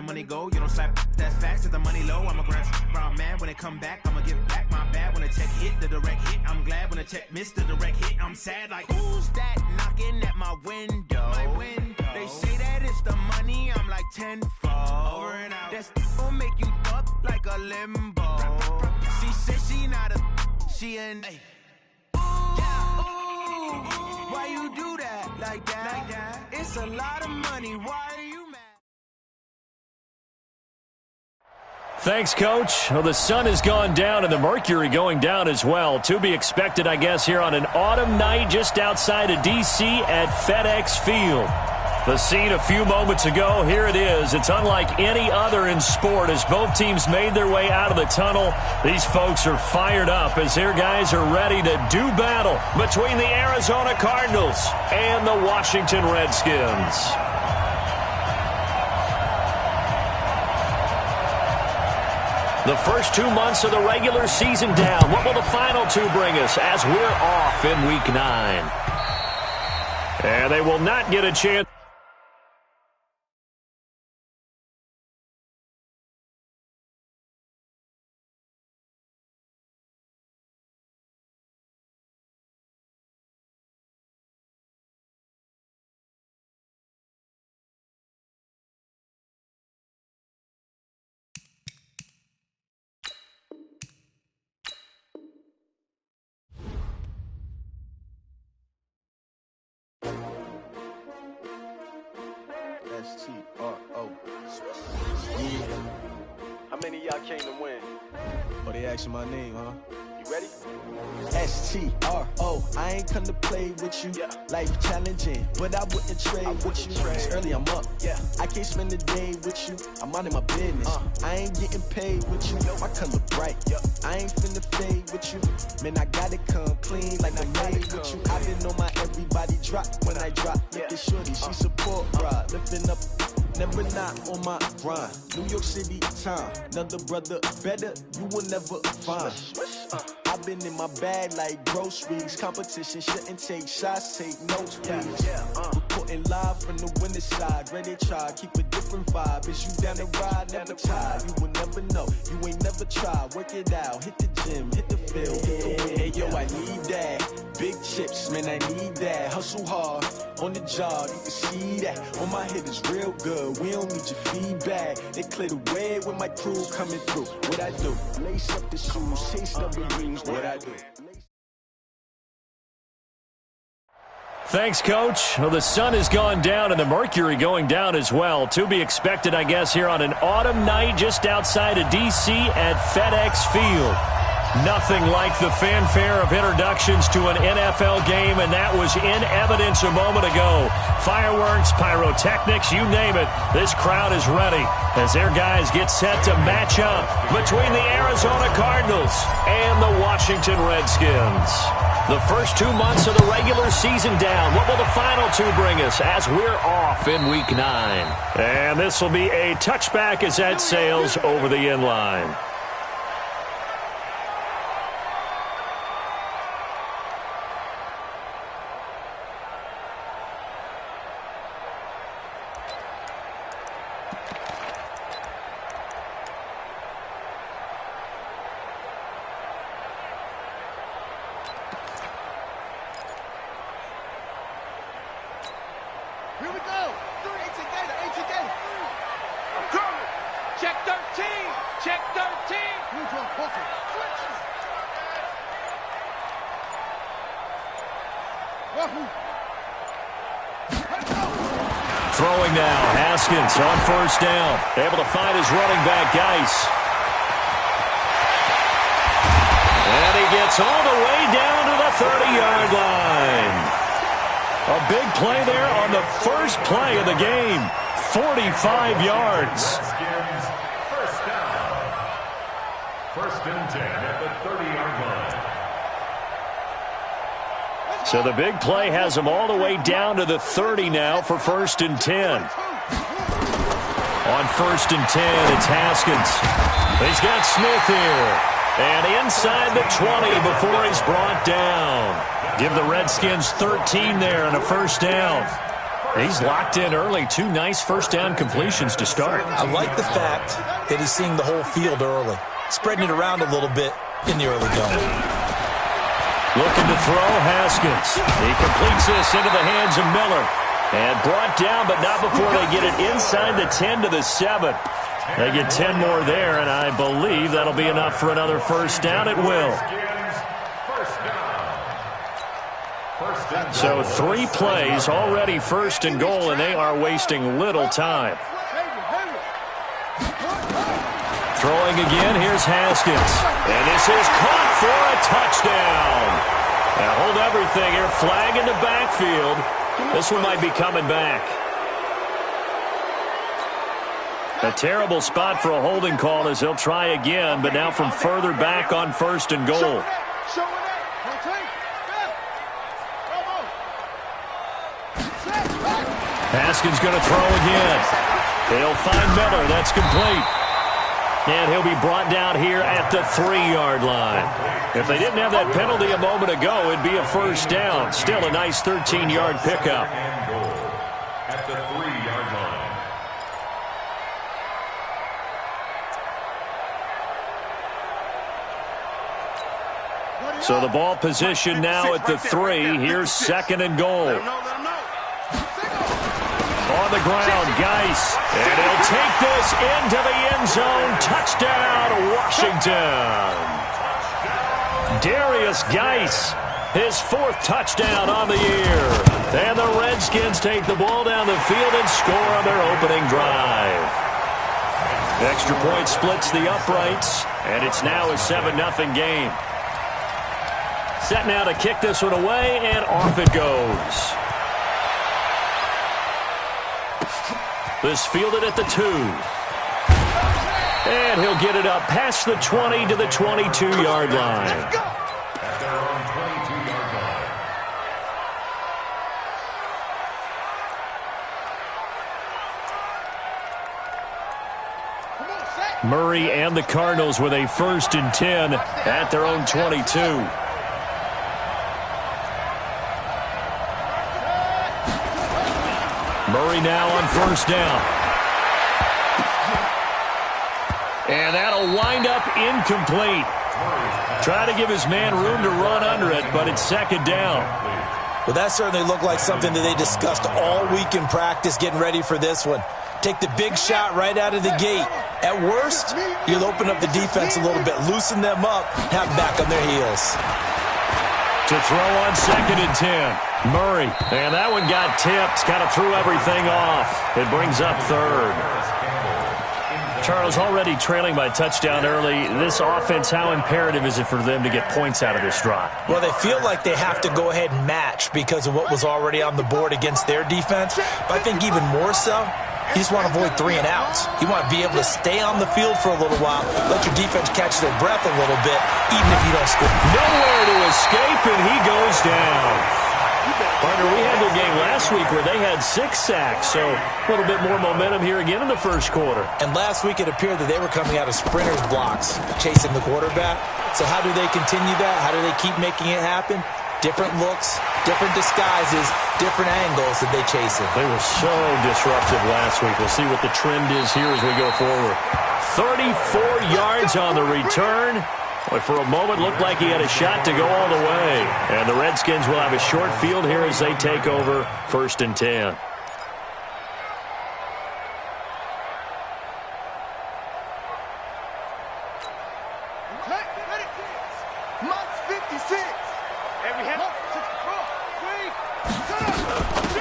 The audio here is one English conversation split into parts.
money go. You don't slap, that's fast, the money low. I'ma grab brown man when it come back. I'ma give back my bad when the check hit, the direct hit. I'm glad when the check missed the direct hit. I'm sad like, who's that knocking at my window? They say that it's the money, I'm like tenfold. Over and out. That's gon' make you up like a limbo. She said she not a, she an ooh, why you do that like that? It's a lot of money, why are you mad? Thanks, Coach. Well, the sun has gone down and the mercury going down as well. To be expected, I guess, here on an autumn night just outside of D.C. at FedEx Field. The scene a few moments ago, here it is. It's unlike any other in sport as both teams made their way out of the tunnel. These folks are fired up as their guys are ready to do battle between the Arizona Cardinals and the Washington Redskins. The first 2 months of the regular season down. What will the final two bring us as we're off in Week 9? And they will not get a chance. S-T-R-O. Yeah. How many of y'all came to win? Oh, they asking my name, huh? You ready? S-T-R-O. I ain't come to play with you. Yeah. Life challenging, but I wouldn't trade with you. It's early, I'm up. Yeah. I can't spend the day with you. I'm minding my business. I ain't getting paid with you. My color bright. I ain't finna fade with you. Man, I gotta come clean like I made with you. I didn't know my everybody drop when I drop. Look at shorty, she support, bruh. Lifting up. Never not on my grind. New York City time. Another brother better, you will never find. I've been in my bag like groceries. Competition shouldn't take shots, take notes, please. Reporting live from the winning side. Ready to try, keep a different vibe. Is you down the ride, never tired. You will never know, you ain't never tried. Work it out, hit the gym, hit the field, hit the wind. Hey yo, I need that. Big chips, man, I need that. Hustle hard, on the job, you can see that. On my head is real good, we don't need your feedback. They clear the way with my crew coming through. What I do? Lace up the shoes, taste of the rings. What I do? Thanks, Coach. Well, the sun has gone down and the mercury going down as well. To be expected, I guess, here on an autumn night just outside of D.C. at FedEx Field. Nothing like the fanfare of introductions to an NFL game, and that was in evidence a moment ago. Fireworks, pyrotechnics, you name it. This crowd is ready as their guys get set to match up between the Arizona Cardinals and the Washington Redskins. The first 2 months of the regular season down. What will the final two bring us as we're off in Week 9? And this will be a touchback as that sails over the end line. Here we go. 8 together. I'm coming. Check 13. Check 13. Neutral closer. Switches. Throwing now, Haskins on first down. Able to find his running back, Geis. And he gets all the way down to the 30-yard line. A big play there on the first play of the game. 45 yards. First down. First and 10 at the 30-yard line. So the big play has him all the way down to the 30 now for first and 10. On first and 10, it's Haskins. He's got Smith here. And inside the 20 before he's brought down. Give the Redskins 13 there and a first down. He's locked in early. 2 nice first down completions to start. I like the fact that he's seeing the whole field early, spreading it around a little bit in the early going. Looking to throw, Haskins. He completes this into the hands of Miller. And brought down, but not before they get it inside the 10 to the 7. They get 10 more there, and I believe that'll be enough for another first down. It will. So 3 plays, already first and goal, and they are wasting little time. Throwing again, here's Haskins. And this is caught for a touchdown. Now hold everything here, flag in the backfield. This one might be coming back. A terrible spot for a holding call as he'll try again, but now from further back on first and goal. Haskins going to throw again. He'll find Miller. That's complete. And he'll be brought down here at the 3-yard line. If they didn't have that penalty a moment ago, it'd be a first down. Still a nice 13-yard pickup. At the 3-yard line. So the ball position now at the 3. Here's second and goal. On the ground, Geis. And he'll take this into the end zone. Touchdown, Washington. Darius Geis, his 4th touchdown on the year. And the Redskins take the ball down the field and score on their opening drive. Extra point splits the uprights, and it's now a 7-0 game. Set now to kick this one away, and off it goes. This fielded at the 2. And he'll get it up past the 20 to the 22-yard line. At their own 22-yard line. Murray and the Cardinals with a 1st and 10 at their own 22. Murray now on first down. And that'll wind up incomplete. Try to give his man room to run under it, but it's second down. Well, that certainly looked like something that they discussed all week in practice getting ready for this one. Take the big shot right out of the gate. At worst, you'll open up the defense a little bit, loosen them up, have them back on their heels. To throw on second and 10. Murray. And that one got tipped. Kind of threw everything off. It brings up third. Charles, already trailing by touchdown early. This offense, how imperative is it for them to get points out of this drive? Well, they feel like they have to go ahead and match because of what was already on the board against their defense. But I think even more so, you just want to avoid 3 and outs. You want to be able to stay on the field for a little while, let your defense catch their breath a little bit, even if you don't score. Nowhere to escape, and he goes down. Partner, we had their game last week where they had 6 sacks, so a little bit more momentum here again in the first quarter. And last week it appeared that they were coming out of sprinters blocks, chasing the quarterback. So how do they continue that? How do they keep making it happen? Different looks, different disguises, different angles that they chase it. They were so disruptive last week. We'll see what the trend is here as we go forward. 34 yards on the return. But for a moment, looked like he had a shot to go all the way. And the Redskins will have a short field here as they take over 1st and 10.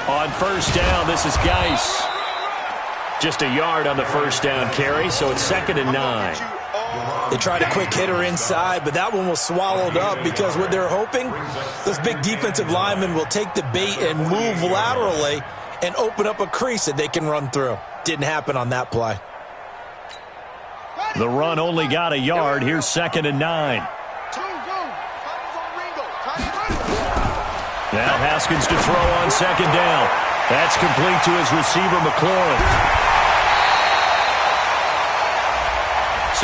On first down, this is Geis. Just a yard on the first down carry, so it's 2nd and 9. They tried a quick hitter inside, but that one was swallowed up because what they're hoping, those big defensive linemen will take the bait and move laterally and open up a crease that they can run through. Didn't happen on that play. The run only got a yard. Here's 2nd and 9. Now Haskins to throw on 2nd down. That's complete to his receiver, McLaurin.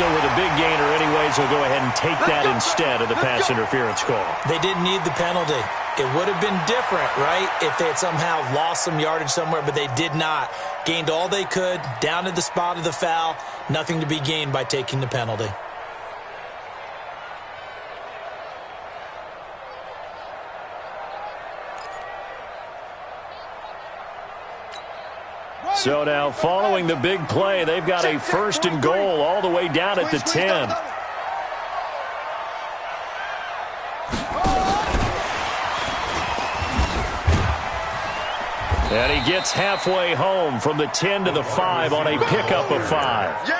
So with a big gainer anyways, he'll go ahead and take that instead of the pass interference call. They didn't need the penalty. It would have been different, right, if they had somehow lost some yardage somewhere, but they did not. Gained all they could, down to the spot of the foul. Nothing to be gained by taking the penalty. So now, following the big play, they've got a 1st and goal all the way down at the 10. And he gets halfway home from the 10 to the 5 on a pickup of 5.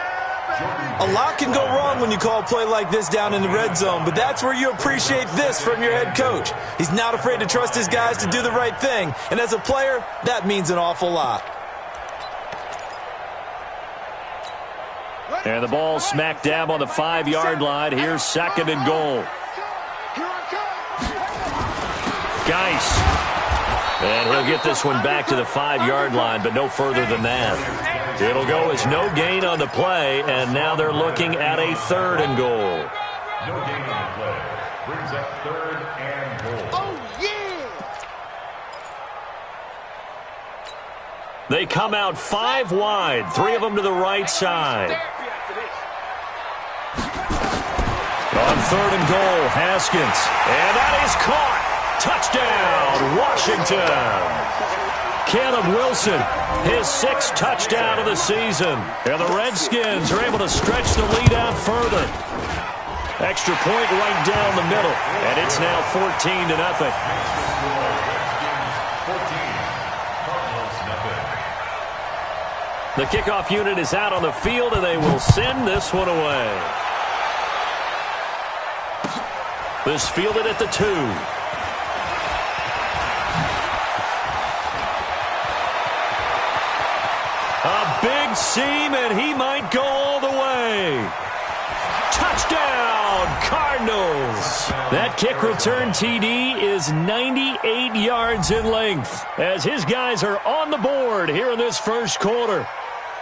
A lot can go wrong when you call a play like this down in the red zone, but that's where you appreciate this from your head coach. He's not afraid to trust his guys to do the right thing, and as a player, that means an awful lot. And the ball smack dab on the 5-yard line. Here's 2nd and goal. Geis. And he'll get this one back to the 5-yard line, but no further than that. It'll go as no gain on the play, and now they're looking at a 3rd and goal. No gain on the play. Brings up 3rd and goal. Oh, yeah! They come out 5 wide, 3 of them to the right side. On 3rd and goal, Haskins. And that is caught. Touchdown, Washington. Caleb Wilson, his 6th touchdown of the season. And the Redskins are able to stretch the lead out further. Extra point right down the middle. And it's now 14-0. The kickoff unit is out on the field, and they will send this one away. This fielded at the 2. A big seam, and he might go all the way. Touchdown, Cardinals. That kick return TD is 98 yards in length as his guys are on the board here in this first quarter.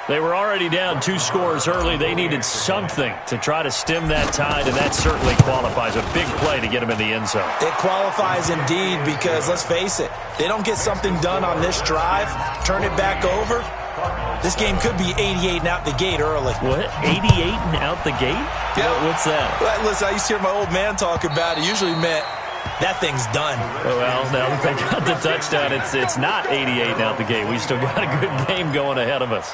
They were already down 2 scores early. They needed something to try to stem that tide, and that certainly qualifies. A big play to get them in the end zone. It qualifies indeed because, let's face it, they don't get something done on this drive, turn it back over, this game could be 88 and out the gate early. What? 88 and out the gate? Yeah. What's that? Well, listen, I used to hear my old man talk about it. Usually meant that thing's done. Well, now that they got the touchdown, it's not 88 and out the gate. We still got a good game going ahead of us.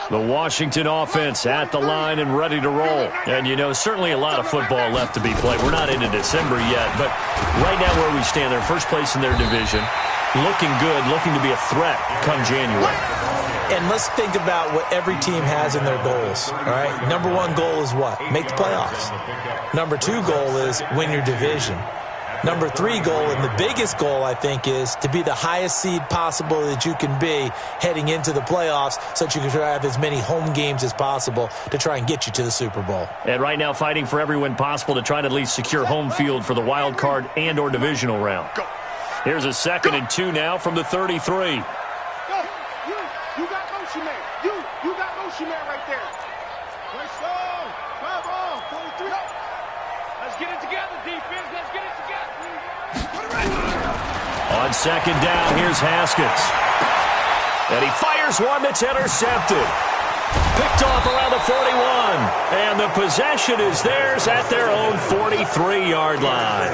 The Washington offense at the line and ready to roll. And, you know, certainly a lot of football left to be played. We're not into December yet, but right now where we stand, they're first place in their division. Looking good, looking to be a threat come January. And let's think about what every team has in their goals, all right? Number 1 goal is what? Make the playoffs. Number 2 goal is win your division. Number 3 goal, and the biggest goal, I think, is to be the highest seed possible that you can be heading into the playoffs so that you can have as many home games as possible to try and get you to the Super Bowl. And right now fighting for every win possible to try to at least secure home field for the wild card and or divisional round. Here's a 2nd and 2 now from the 33. Go. You got motion man. You got motion man right there. Let's go. Come on. 43. Let's get it together, defense. Let's get it together. On 2nd down, here's Haskins. And he fires one that's intercepted. Picked off around the 41. And the possession is theirs at their own 43-yard line.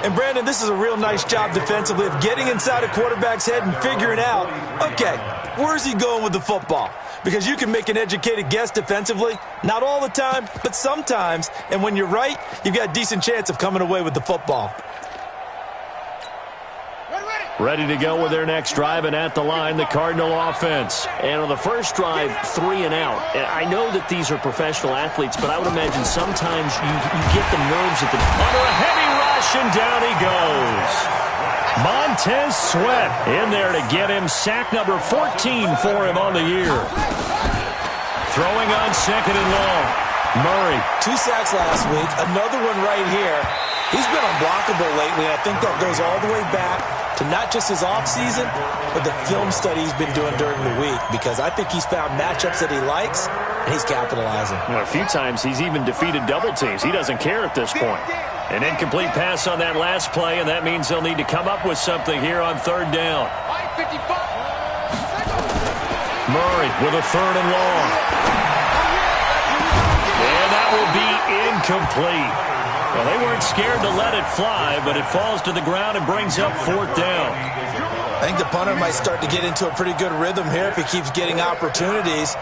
And, Brandon, this is a real nice job defensively of getting inside a quarterback's head and figuring out, okay, where's he going with the football? Because you can make an educated guess defensively. Not all the time, but sometimes. And when you're right, you've got a decent chance of coming away with the football. Ready to go with their next drive, and at the line, the Cardinal offense. And on the first drive, 3 and out. I know that these are professional athletes, but I would imagine sometimes you get the nerves at the under a heavy rush, and down he goes. Montez Sweat in there to get him sack number 14 for him on the year. Throwing on second and long. Murray. 2 sacks last week. Another one right here. He's been unblockable lately. I think that goes all the way back to not just his offseason, but the film study he's been doing during the week, because I think he's found matchups that he likes, and he's capitalizing. Well, a few times he's even defeated double teams. He doesn't care at this point. An incomplete pass on that last play, and that means they'll need to come up with something here on third down. Murray with a third and long. And that will be incomplete. Well, they weren't scared to let it fly, but it falls to the ground and brings up fourth down. I think the punter might start to get into a pretty good rhythm here if he keeps getting opportunities.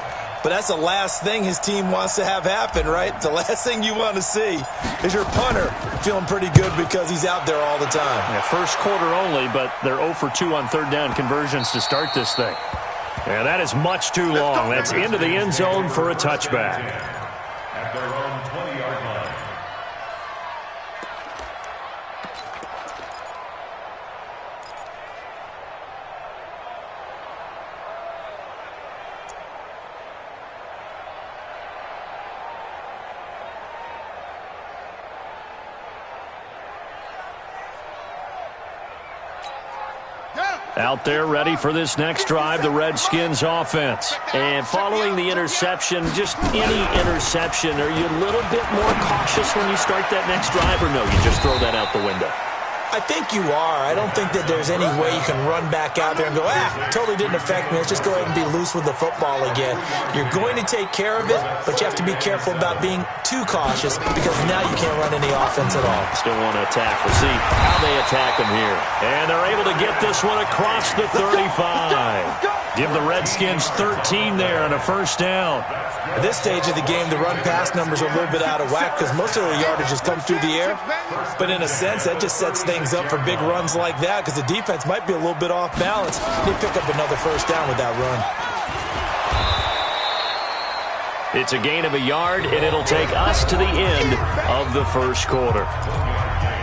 But that's the last thing his team wants to have happen, right? The last thing you want to see is your punter feeling pretty good because he's out there all the time. Yeah, first quarter only, but they're 0 for 2 on third down conversions to start this thing. Yeah, that is much too long. That's into the end zone for a touchback. At their own 20-yard line. Out there ready for this next drive, the Redskins offense. And following the interception, just any interception, are you a little bit more cautious when you start that next drive, or no, you just throw that out the window? I think you are. I don't think that there's any way you can run back out there and go, totally didn't affect me. Let's just go ahead and be loose with the football again. You're going to take care of it, but you have to be careful about being too cautious because now you can't run any offense at all. Still want to attack. We'll see how they attack them here. And they're able to get this one across the 35. Give the Redskins 13 there on a first down. At this stage of the game, the run-pass numbers are a little bit out of whack because most of the yardage has come through the air. But in a sense, that just sets things up for big runs like that because the defense might be a little bit off balance. They pick up another first down with that run. It's a gain of a yard, and it'll take us to the end of the first quarter.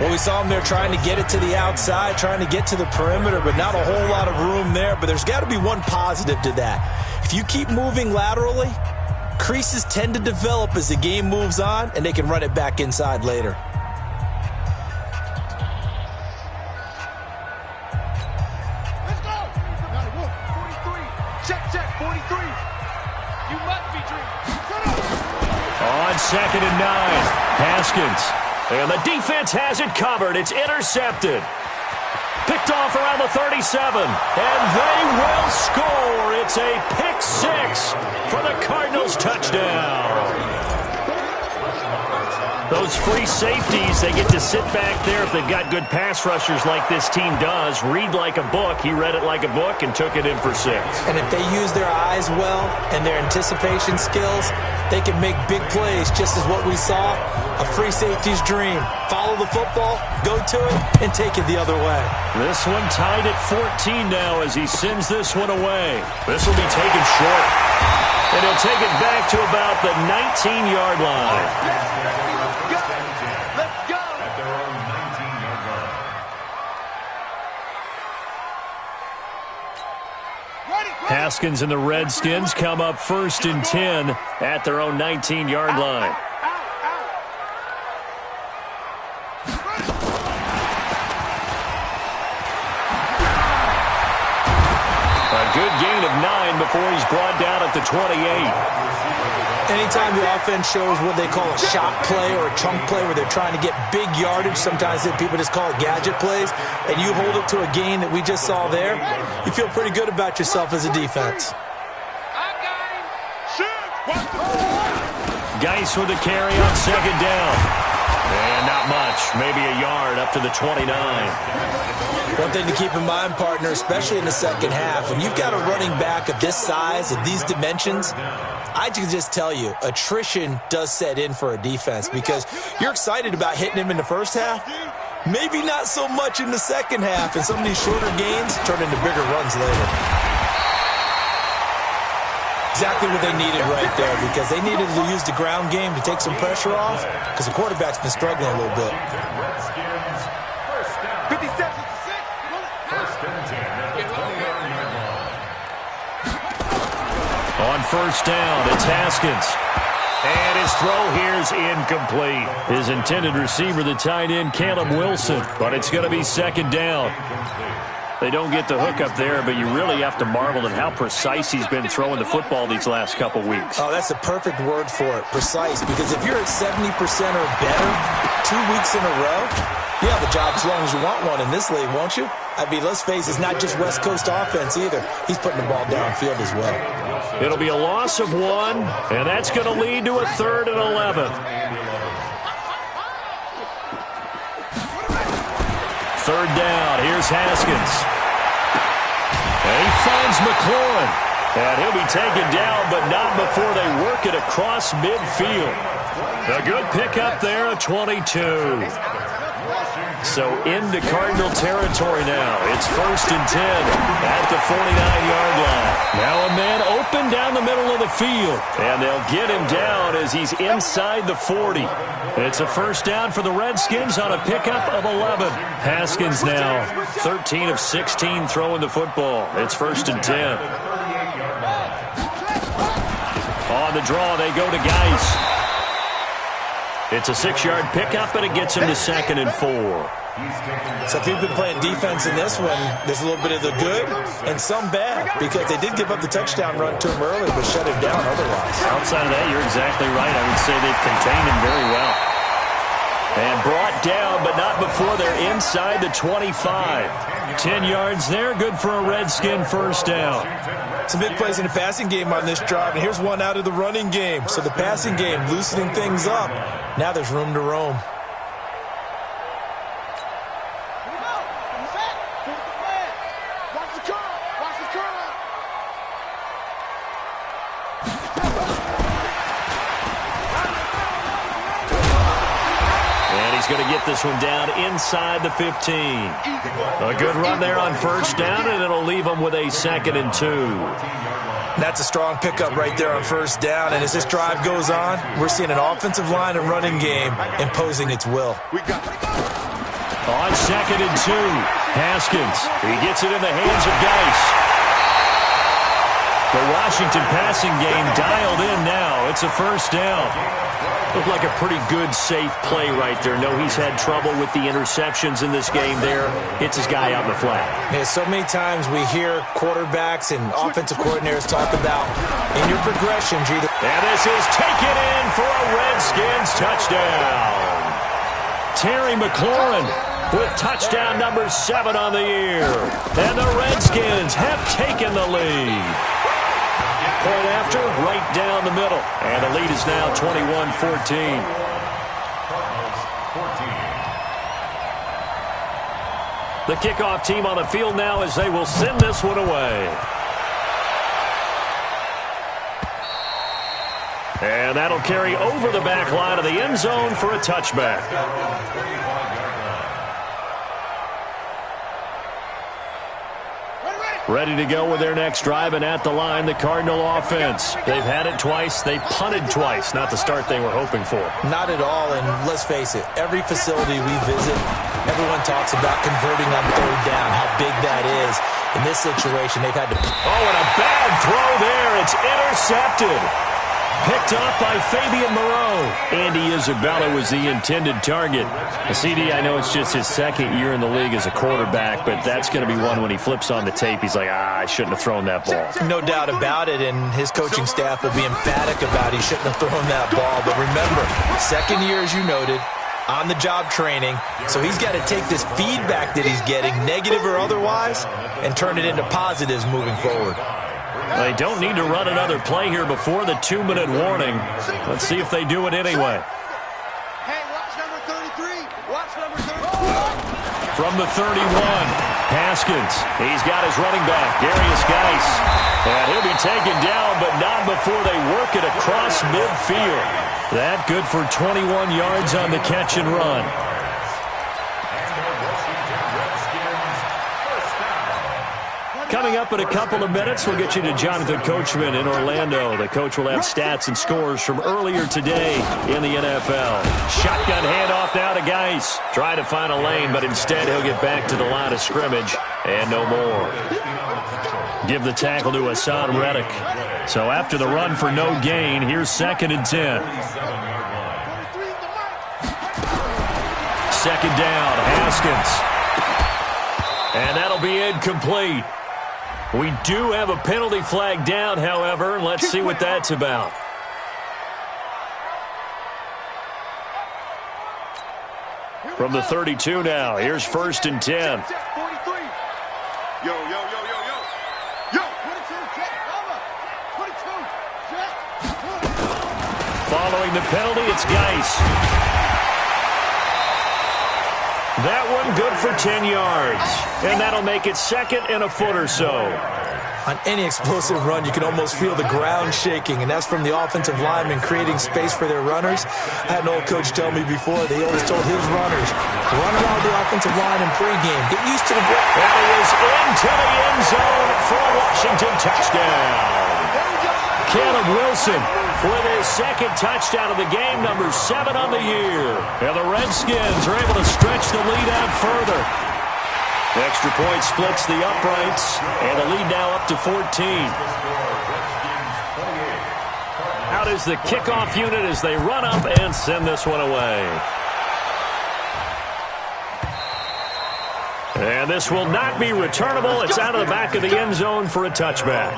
Well, we saw them there trying to get it to the outside, trying to get to the perimeter, but not a whole lot of room there. But there's got to be one positive to that. If you keep moving laterally, creases tend to develop as the game moves on, and they can run it back inside later. Let's go! 43. Check, 43. You must be dreaming. On second and 9, Haskins. And the defense has it covered. It's intercepted. Picked off around the 37. And they will score. It's a pick 6 for the Cardinals touchdown. Those free safeties, they get to sit back there if they've got good pass rushers like this team does. Read like a book. He read it like a book and took it in for 6. And if they use their eyes well and their anticipation skills, they can make big plays, just as what we saw, a free safety's dream. Follow the football, go to it, and take it the other way. This one tied at 14 now as he sends this one away. This will be taken short. And he'll take it back to about the 19-yard line. Let's go! At their own 19-yard line. Haskins and the Redskins come up first and 10 at their own 19-yard line. A good gain of 9 before he's brought down at the 28. Anytime the offense shows what they call a shot play or a chunk play where they're trying to get big yardage, sometimes people just call it gadget plays, and you hold it to a gain that we just saw there, you feel pretty good about yourself as a defense. Geis with the carry on second down. And not much, maybe a yard up to the 29. One thing to keep in mind, partner, especially in the second half, when you've got a running back of this size, of these dimensions, I can just tell you, attrition does set in for a defense because you're excited about hitting him in the first half, maybe not so much in the second half, and some of these shorter gains turn into bigger runs later. Exactly what they needed right there because they needed to use the ground game to take some pressure off because the quarterback's been struggling a little bit. Redskins, first down. 57. first down. It's Haskins. And his throw here is incomplete. His intended receiver, the tight end, Caleb Wilson. But it's going to be second down. They don't get the hook up there, but you really have to marvel at how precise he's been throwing the football these last couple weeks. Oh, that's the perfect word for it, precise. Because if you're at 70% or better 2 weeks in a row, you have a job as long as you want one in this league, won't you? I mean, let's face it, it's not just West Coast offense either. He's putting the ball downfield as well. It'll be a loss of 1, and that's going to lead to a 3rd and 11. Third down. Here's Haskins. And he finds McLaurin. And he'll be taken down, but not before they work it across midfield. A good pickup there, a 22. So into Cardinal territory now. It's 1st and 10 at the 49-yard line. Now a man open down the middle of the field. And they'll get him down as he's inside the 40. It's a first down for the Redskins on a pickup of 11. Haskins now 13 of 16 throwing the football. It's 1st and 10. On the draw, they go to Geis. It's a 6-yard pickup, and it gets him to 2nd and 4. So if you've been playing defense in this one, there's a little bit of the good and some bad, because they did give up the touchdown run to him early, but shut him down otherwise. Outside of that, you're exactly right. I would say they've contained him very well. And brought down, but not before they're inside the 25. 10 yards there, good for a Redskin first down. Some big plays in the passing game on this drive, and here's one out of the running game. So the passing game loosening things up. Now there's room to roam. Going to get this one down inside the 15. A good run there on first down, and it'll leave them with a 2nd and 2. That's a strong pickup right there on first down, and as this drive goes on, we're seeing an offensive line and running game imposing its will. On 2nd and 2, Haskins. He gets it in the hands of Geis. The Washington passing game dialed in now. It's a first down. Looked like a pretty good, safe play right there. No, he's had trouble with the interceptions in this game there. Hits his guy out in the flat. Yeah, so many times we hear quarterbacks and offensive coordinators talk about in your progressions. And this is taken in for a Redskins touchdown. Terry McLaurin with touchdown number 7 on the year. And the Redskins have taken the lead. Point after, right down the middle. And the lead is now 21-14. The kickoff team on the field now as they will send this one away. And that'll carry over the back line of the end zone for a touchback. Ready to go with their next drive, and at the line, the Cardinal offense. They've had it twice. They've punted twice. Not the start they were hoping for. Not at all, and let's face it, every facility we visit, everyone talks about converting on third down, how big that is. In this situation, they've had to... Oh, and a bad throw there. It's intercepted. Picked off by Fabian Moreau. Andy Isabella was the intended target. The CD, I know it's just his 2nd year in the league as a quarterback, but that's going to be one when he flips on the tape. He's like, I shouldn't have thrown that ball. No doubt about it, and his coaching staff will be emphatic about he shouldn't have thrown that ball. But remember, 2nd year, as you noted, on-the-job training, so he's got to take this feedback that he's getting, negative or otherwise, and turn it into positives moving forward. They don't need to run another play here before the 2-minute warning. Let's see if they do it anyway. Hey, watch number 33. Watch number 33. From the 31, Haskins. He's got his running back, Darius Geis. And he'll be taken down, but not before they work it across midfield. That good for 21 yards on the catch and run. Coming up in a couple of minutes, we'll get you to Jonathan Coachman in Orlando. The coach will have stats and scores from earlier today in the NFL. Shotgun handoff now to Geis. Try to find a lane, but instead he'll get back to the line of scrimmage and no more. Give the tackle to Hassan Reddick. So after the run for no gain, here's 2nd and 10. 2nd down, Haskins. And that'll be incomplete. We do have a penalty flag down, however. Let's see what that's about. From the 32 now, here's 1st and 10. Yo, yo, yo, yo, yo. Yo, 22, check, over. 22, check. Following the penalty, it's Geis. That one good for 10 yards. And that'll make it 2nd and a foot or so. On any explosive run, you can almost feel the ground shaking, and that's from the offensive linemen creating space for their runners. I had an old coach tell me before, they always told his runners, run around the offensive line in pregame. Get used to the ground. And he is into the end zone for a Washington touchdown. Caleb Wilson with his 2nd touchdown of the game, number 7 on the year. And the Redskins are able to stretch the lead out further. The extra point splits the uprights, and the lead now up to 14. Out is the kickoff unit as they run up and send this one away. And this will not be returnable. It's out of the back of the end zone for a touchback.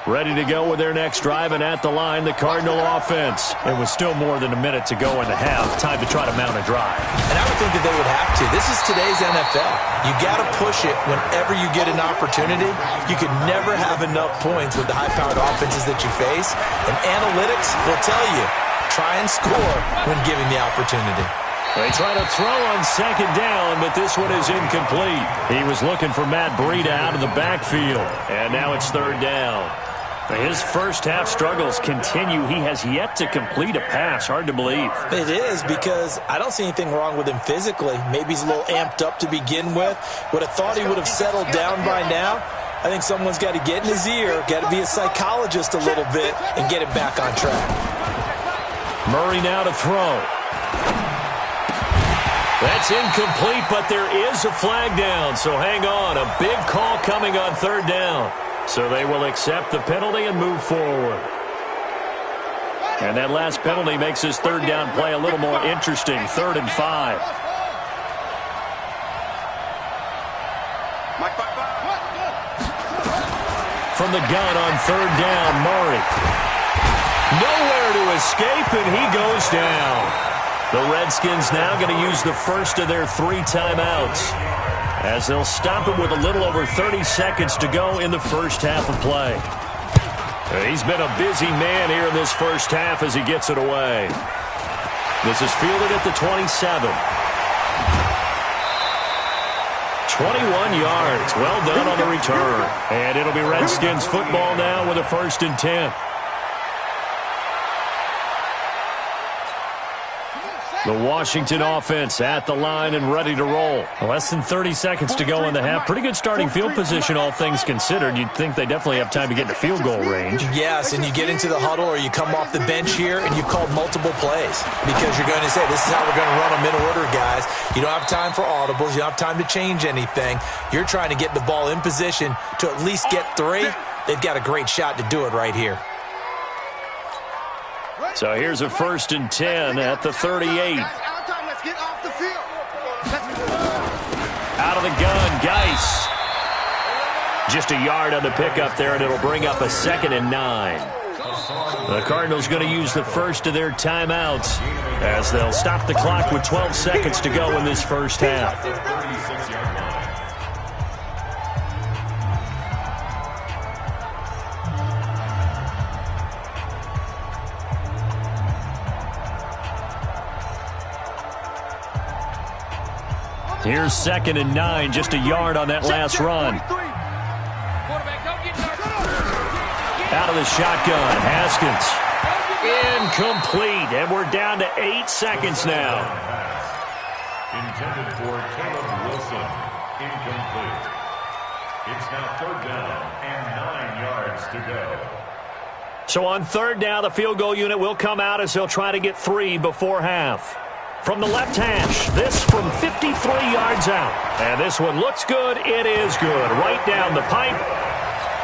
Ready to go with their next drive, and at the line, the Cardinal offense. It was still more than a minute to go in the half. Time to try to mount a drive. And I would think that they would have to. This is today's NFL. You got to push it whenever you get an opportunity. You could never have enough points with the high-powered offenses that you face. And analytics will tell you, try and score when given the opportunity. They try to throw on 2nd down, but this one is incomplete. He was looking for Matt Breida out of the backfield. And now it's 3rd down. His first half struggles continue. He has yet to complete a pass. Hard to believe. It is, because I don't see anything wrong with him physically. Maybe he's a little amped up to begin with. Would have thought he would have settled down by now. I think someone's got to get in his ear, got to be a psychologist a little bit, and get him back on track. Murray now to throw. That's incomplete, but there is a flag down, so hang on. A big call coming on 3rd down. So they will accept the penalty and move forward. And that last penalty makes his 3rd down play a little more interesting. 3rd and 5. From the gun on 3rd down, Murray. Nowhere to escape, and he goes down. The Redskins now going to use the first of their 3 timeouts, as they'll stop it with a little over 30 seconds to go in the first half of play. He's been a busy man here in this first half as he gets it away. This is fielded at the 27. 21 yards. Well done on the return. And it'll be Redskins football now with a 1st and 10. The Washington offense at the line and ready to roll. Less than 30 seconds to go in the half. Pretty good starting field position, all things considered. You'd think they definitely have time to get into field goal range. Yes, and you get into the huddle or you come off the bench here and you've called multiple plays because you're going to say, this is how we're going to run them in order, guys. You don't have time for audibles. You don't have time to change anything. You're trying to get the ball in position to at least get 3. They've got a great shot to do it right here. So here's a 1st and 10 at the 38. Out of the gun, Geis. Just a yard on the pickup there, and it'll bring up a 2nd and 9. The Cardinals going to use the first of their timeouts as they'll stop the clock with 12 seconds to go in this first half. Here's 2nd and 9, just a yard on that last run. Out of the shotgun, Haskins. Incomplete, and we're down to 8 seconds now. Intended for Caleb Wilson. Incomplete. It's now 3rd down and 9 yards to go. So on third down, the field goal unit will come out as they'll try to get 3 before half. From the left hash, this from 53 yards out. And this one looks good. It is good. Right down the pipe.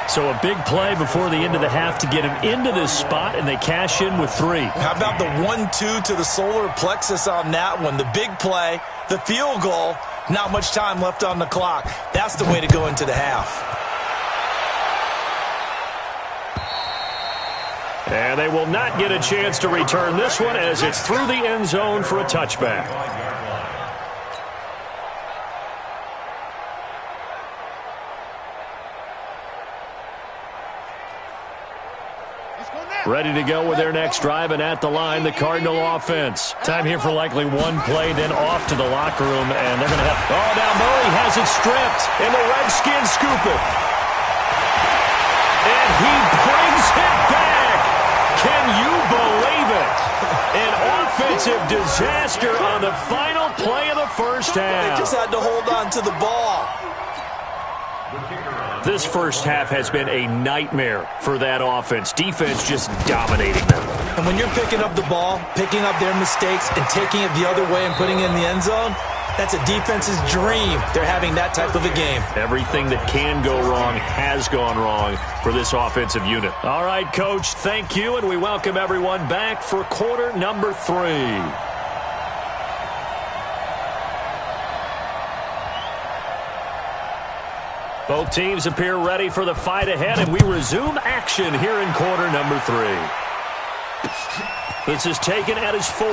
So a big play before the end of the half to get him into this spot, and they cash in with 3. How about the 1-2 to the solar plexus on that one? The big play, the field goal, not much time left on the clock. That's the way to go into the half. And they will not get a chance to return this one as it's through the end zone for a touchback. Ready to go with their next drive, and at the line, the Cardinal offense. Time here for likely one play, then off to the locker room, and they're going to have... Oh, now Murray has it stripped, and the Redskins scoop it. And he brings it back. Can you believe it? An offensive disaster on the final play of the first half. They just had to hold on to the ball. This first half has been a nightmare for that offense. Defense just dominating them. And when you're picking up the ball, picking up their mistakes, and taking it the other way and putting it in the end zone, that's a defense's dream. They're having that type of a game. Everything that can go wrong has gone wrong for this offensive unit. All right, Coach, thank you, and we welcome everyone back for quarter number 3. Both teams appear ready for the fight ahead, and we resume action here in quarter number 3. This is taken at his 4.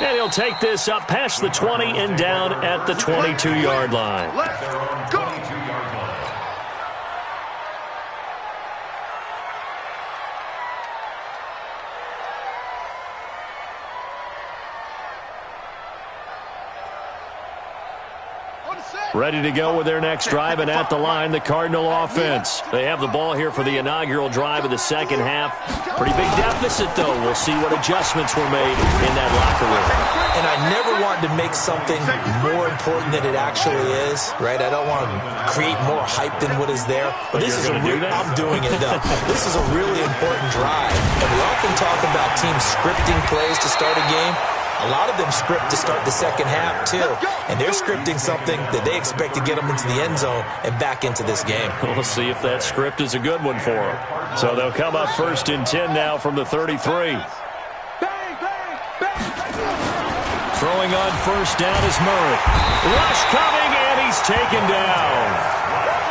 And he'll take this up past the 20 and down at the 22-yard line. Let's go. Ready to go with their next drive, and at the line, the Cardinal offense. They have the ball here for the inaugural drive of the second half. Pretty big deficit, though. We'll see what adjustments were made in that locker room. And I never wanted to make something more important than it actually is, right? I don't want to create more hype than what is there. But this is I'm doing it, though. This is a really important drive. And we often talk about teams scripting plays to start a game. A lot of them script to start the second half, too. And they're scripting something that they expect to get them into the end zone and back into this game. We'll see if that script is a good one for them. So they'll come up 1st and 10 now from the 33. Throwing on first down is Murray. Rush coming, and he's taken down.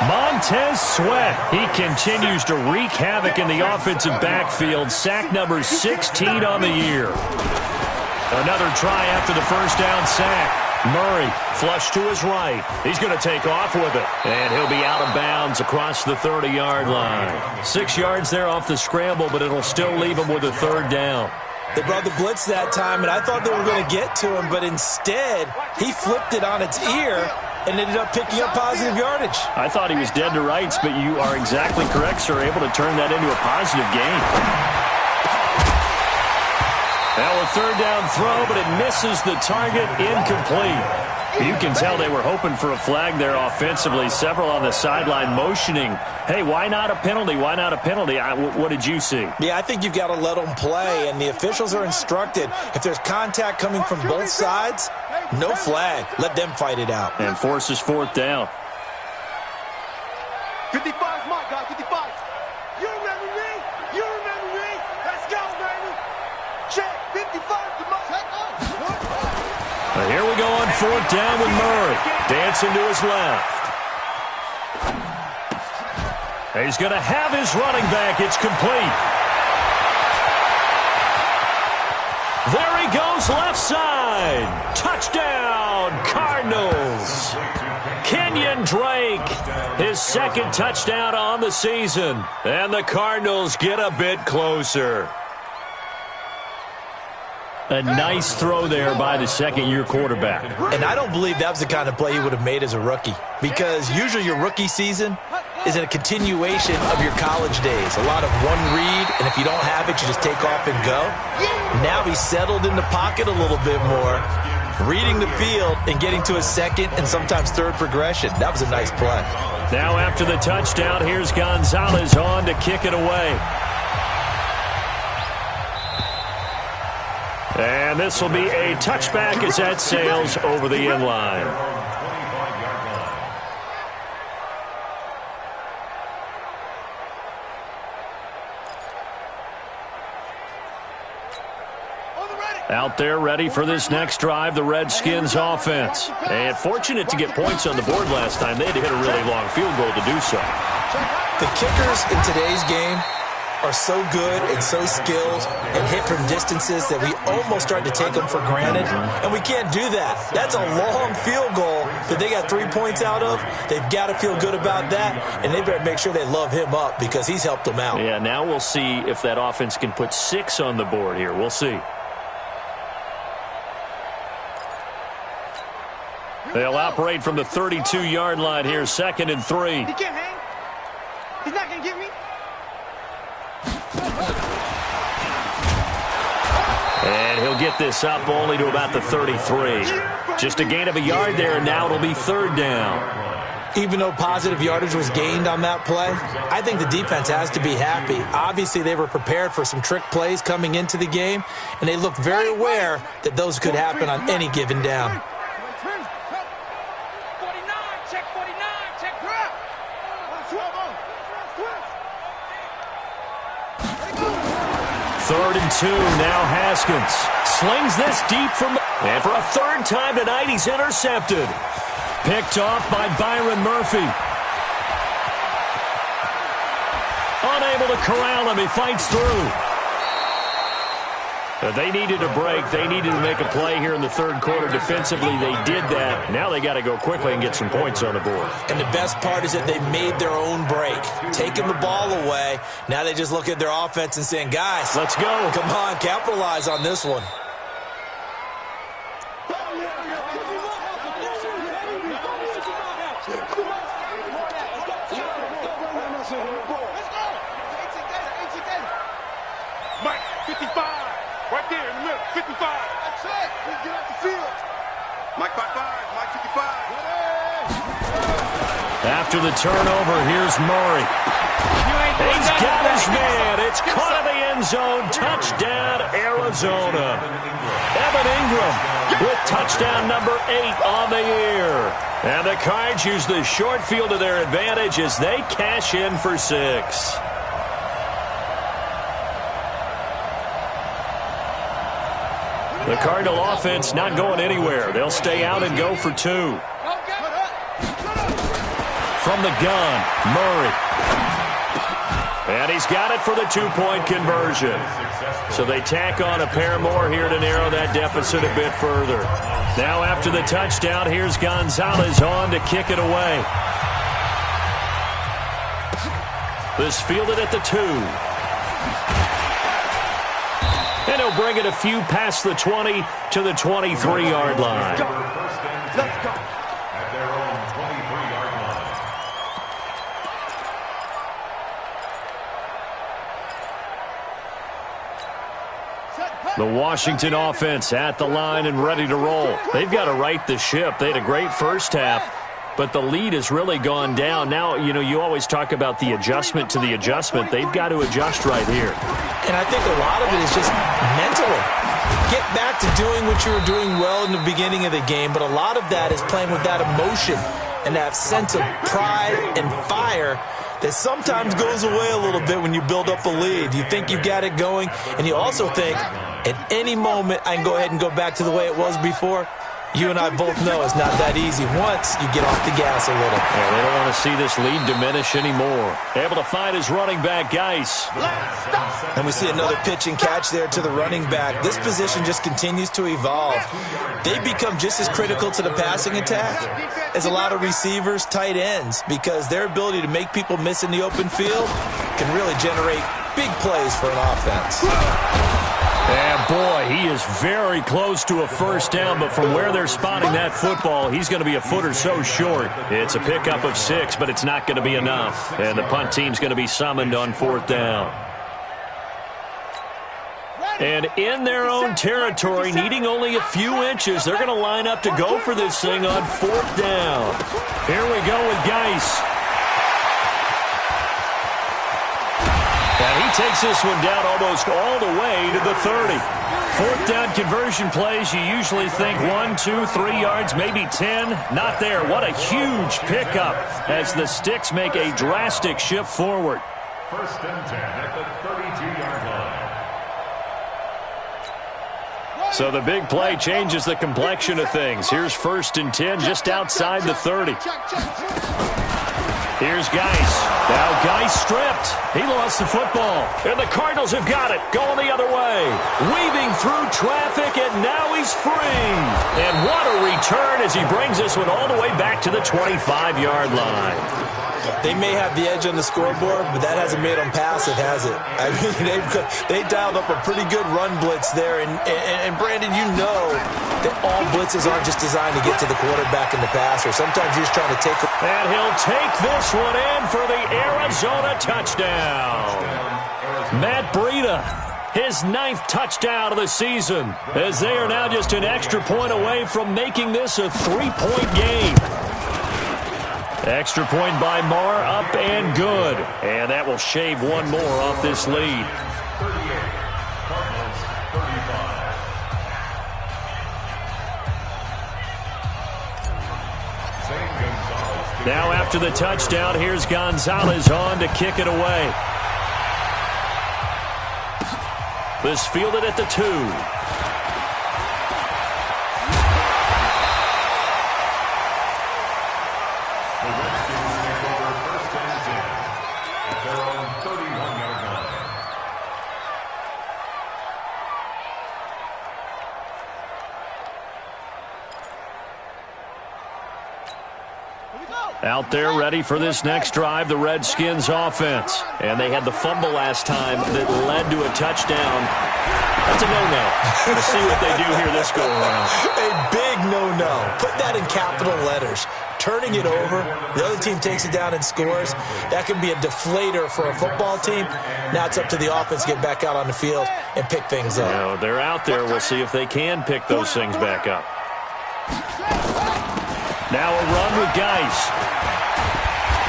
Montez Sweat. He continues to wreak havoc in the offensive backfield. Sack number 16 on the year. Another try after the first down sack. Murray flush to his right. He's going to take off with it. And he'll be out of bounds across the 30-yard line. 6 yards there off the scramble, but it'll still leave him with a 3rd down. They brought the blitz that time, and I thought they were going to get to him, but instead he flipped it on its ear and ended up picking up positive yardage. I thought he was dead to rights, but you are exactly correct, sir, able to turn that into a positive gain. Now a 3rd down throw, but it misses the target, incomplete. You can tell they were hoping for a flag there offensively. Several on the sideline motioning, hey, why not a penalty? Why not a penalty? What did you see? Yeah, I think you've got to let them play, and the officials are instructed. If there's contact coming from both sides, no flag. Let them fight it out. And forces 4th down. 55's my guy, 55. You remember me? You remember me? Let's go, baby. Check, 55's the most. Here we go on 4th down with Murray. Dancing to his left. He's going to have his running back. It's complete. There he goes, left side. Touchdown, Cardinals. Kenyon Drake, his 2nd touchdown on the season. And the Cardinals get a bit closer. A nice throw there by the 2nd-year quarterback. And I don't believe that was the kind of play he would have made as a rookie, because usually your rookie season is a continuation of your college days. A lot of one read, and if you don't have it, you just take off and go. Now he's settled in the pocket a little bit more, reading the field and getting to his 2nd and sometimes 3rd progression. That was a nice play. Now after the touchdown, here's Gonzalez on to kick it away. And this will be a touchback as that sails over the end line. Out there ready for this next drive, the Redskins offense. And fortunate to get points on the board last time. They had to hit a really long field goal to do so. The kickers in today's game are so good and so skilled and hit from distances that we almost start to take them for granted. And we can't do that. That's a long field goal that they got 3 points out of. They've got to feel good about that, and they better make sure they love him up because he's helped them out. Yeah, now we'll see if that offense can put 6 on the board here. We'll see. They'll operate from the 32-yard line here, 2nd and 3. He can't hang. He's not going to get me. And he'll get this up only to about the 33. Just a gain of a yard there, and now it'll be 3rd down. Even though positive yardage was gained on that play, I think the defense has to be happy. Obviously, they were prepared for some trick plays coming into the game, and they looked very aware that those could happen on any given down. 3rd and 2, now Haskins slings this deep from the... And for a 3rd time tonight, he's intercepted. Picked off by Byron Murphy. Unable to corral him, he fights through. They needed a break. They needed to make a play here in the 3rd quarter. Defensively, they did that. Now they got to go quickly and get some points on the board. And the best part is that they made their own break, taking the ball away. Now they just look at their offense and saying, guys, let's go. Come on, capitalize on this one. Mike, 55. Right there in the middle, 55. That's it. Let's get off the field. Mike 55, Mike 55. After the turnover, here's Murray. He's got his man. It's caught in the end zone. Touchdown, Arizona. Evan Ingram with touchdown number 8 on the year. And the Cards use the short field to their advantage as they cash in for 6. The Cardinal offense not going anywhere. They'll stay out and go for 2. From the gun, Murray. And he's got it for the 2-point conversion. So they tack on a pair more here to narrow that deficit a bit further. Now after the touchdown, here's Gonzalez on to kick it away. This fielded at the 2. And he'll bring it a few past the 20 to the 23-yard line. Let's go. At their own 23-yard line. The Washington offense at the line and ready to roll. They've got to right the ship. They had a great first half, but the lead has really gone down. Now, you always talk about the adjustment to the adjustment. They've got to adjust right here. And I think a lot of it is just mentally. Get back to doing what you were doing well in the beginning of the game, but a lot of that is playing with that emotion and that sense of pride and fire that sometimes goes away a little bit when you build up a lead. You think you've got it going, and you also think, at any moment, I can go ahead and go back to the way it was before. You and I both know it's not that easy once you get off the gas a little. Yeah, they don't want to see this lead diminish anymore. Able to find his running back, Geis. And we see another pitch and catch there to the running back. This position just continues to evolve. They become just as critical to the passing attack as a lot of receivers, tight ends, because their ability to make people miss in the open field can really generate big plays for an offense. And boy, he is very close to a first down, but from where they're spotting that football, he's going to be a foot or so short. It's a pickup of 6, but it's not going to be enough. And the punt team's going to be summoned on 4th down. And in their own territory, needing only a few inches, they're going to line up to go for this thing on 4th down. Here we go with Geis. takes this one down almost all the way to the 30. Fourth down conversion plays, you usually think 1, 2, 3 yards, maybe 10. Not there. What a huge pickup as the Sticks make a drastic shift forward. First and 10 at the 32-yard line. So the big play changes the complexion of things. Here's first and 10 just outside the 30. Here's Geis. Now Geis stripped. He lost the football. And the Cardinals have got it. Going the other way. Weaving through traffic, and now he's free. And what a return as he brings this one all the way back to the 25-yard line. They may have the edge on the scoreboard, but that hasn't made them pass it, has it? I mean, they dialed up a pretty good run blitz there. And Brandon, you know that all blitzes aren't just designed to get to the quarterback in the passer. Sometimes you're just trying to take it. And he'll take this one in for the Arizona touchdown. Matt Breida, his 9th touchdown of the season, as they are now just an extra point away from making this a 3-point game. Extra point by Marr, up and good. And that will shave one more off this lead. 38, Cardinals 35. Now after the touchdown, here's Gonzalez on to kick it away. This fielded at the 2. Out there ready for this next drive, the Redskins offense. And they had the fumble last time that led to a touchdown. That's a no-no. Let's see what they do here this go-around. A big no-no. Put that in capital letters. Turning it over, the other team takes it down and scores. That can be a deflator for a football team. Now it's up to the offense to get back out on the field and pick things up. Now, they're out there. We'll see if they can pick those things back up. Now a run with Geis.